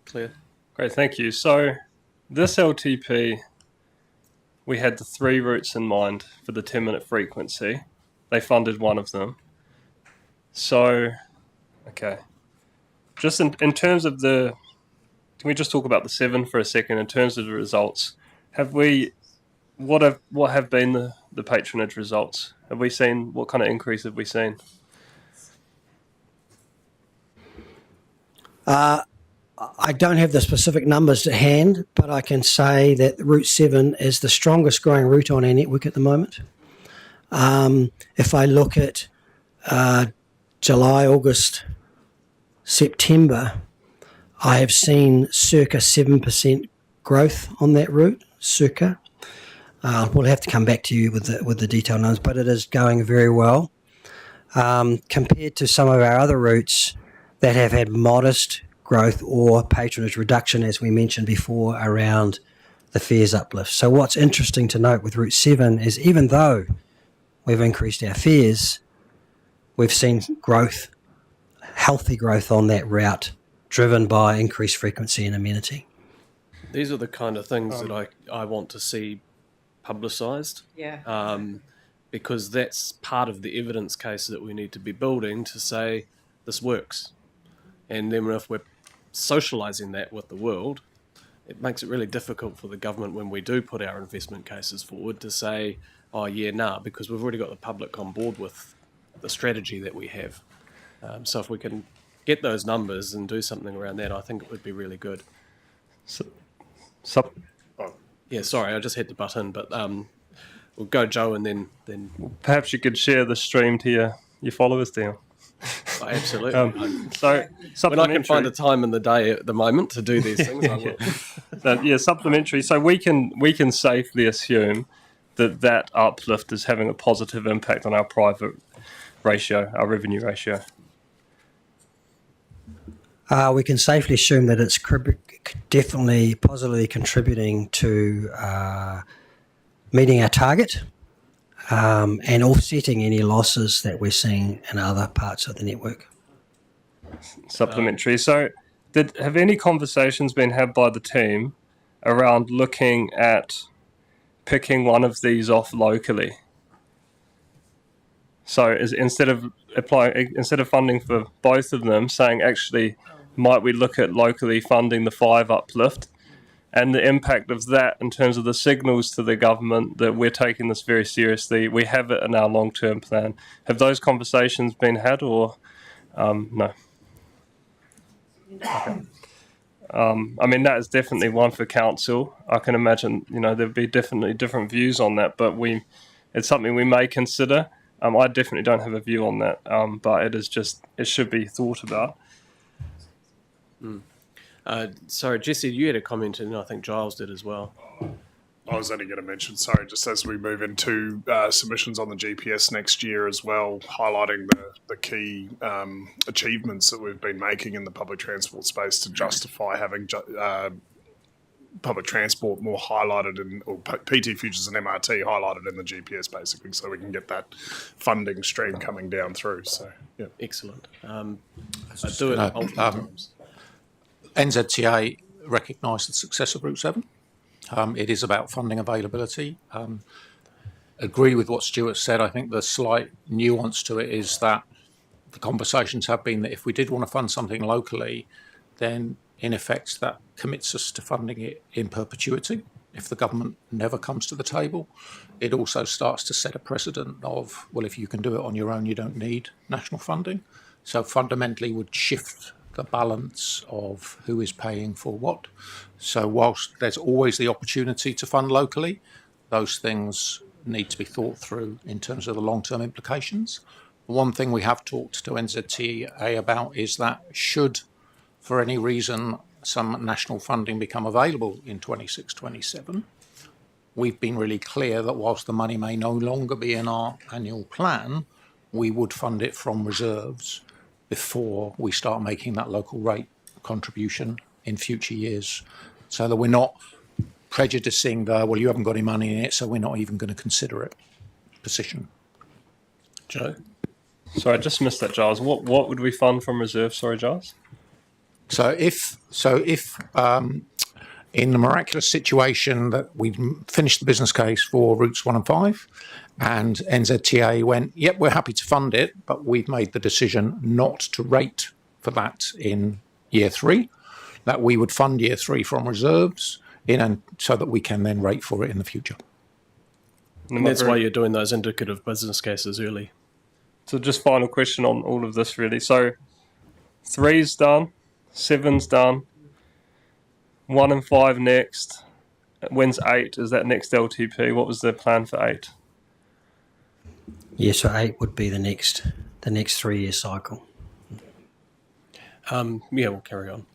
Clear. Great, thank you. So this LTP, we had the 3 routes in mind for the 10-minute frequency. They funded one of them. So, okay. Just in terms of can we just talk about the 7 for a second in terms of the results? What have been the patronage results? Have we seen, what kind of increase have we seen? I don't have the specific numbers to hand, but I can say that Route 7 is the strongest growing route on our network at the moment. If I look at July, August, September, I have seen circa 7% growth on that route, circa. We'll have to come back to you with the detailed numbers, but it is going very well. Compared to some of our other routes that have had modest growth or patronage reduction, as we mentioned before, around the fares uplift. So what's interesting to note with Route 7 is even though we've increased our fares, we've seen growth, healthy growth on that route, driven by increased frequency and amenity. These are the kind of things that I want to see publicised. Yeah. Because that's part of the evidence case that we need to be building to say this works. And then if we're socialising that with the world, it makes it really difficult for the government when we do put our investment cases forward to say, oh yeah, nah, because we've already got the public on board with the strategy that we have. So if we can get those numbers and do something around that, I think it would be really good. Yeah, sorry, I just had to butt in, but we'll go Joe and then Perhaps you could share the stream to your followers, Dale. Oh, absolutely. So when I can find a time in the day at the moment to do these things, I will. Supplementary. So we can safely assume that uplift is having a positive impact on our private ratio, our revenue ratio. We can safely assume that it's definitely positively contributing to meeting our target and offsetting any losses that we're seeing in other parts of the network. Supplementary. So have any conversations been had by the team around looking at picking one of these off locally? So instead of funding for both of them, saying actually, might we look at locally funding the 5 uplift and the impact of that in terms of the signals to the government that we're taking this very seriously, we have it in our long-term plan. Have those conversations been had or no? Okay. I mean, that is definitely one for council. I can imagine, there'd be definitely different views on that, but it's something we may consider. I definitely don't have a view on that, but it should be thought about. Sorry, Jesse, you had a comment, and I think Giles did as well. I was only going to mention, sorry, just as we move into submissions on the GPS next year as well, highlighting the key achievements that we've been making in the public transport space to justify having public transport more highlighted or PT Futures and MRT highlighted in the GPS, basically, so we can get that funding stream coming down through. So, yeah. Excellent. I do it multiple times. NZTA recognised the success of Route 7. It is about funding availability. Agree with what Stuart said. I think the slight nuance to it is that the conversations have been that if we did want to fund something locally, then in effect that commits us to funding it in perpetuity. If the government never comes to the table, it also starts to set a precedent of, well, if you can do it on your own, you don't need national funding. So fundamentally would shift the balance of who is paying for what. So whilst there's always the opportunity to fund locally, those things need to be thought through in terms of the long-term implications. One thing we have talked to NZTA about is that should, for any reason, some national funding become available in 26-27, we've been really clear that whilst the money may no longer be in our annual plan, we would fund it from reserves before we start making that local rate contribution in future years, so that we're not prejudicing well, you haven't got any money in it, so we're not even going to consider it position. Joe? Sorry, I just missed that, Giles. What would we fund from reserve? Sorry, Giles? So if in the miraculous situation that we finished the business case for routes 1 and 5, and NZTA went, yep, we're happy to fund it, but we've made the decision not to rate for that in year 3, that we would fund year 3 from reserves and so that we can then rate for it in the future. And that's why you're doing those indicative business cases early. So just final question on all of this, really. So 3's done, 7's done, 1 and 5 next. When's 8? Is that next LTP? What was the plan for 8? Yeah, so 8 would be the next 3-year cycle. Yeah, we'll carry on.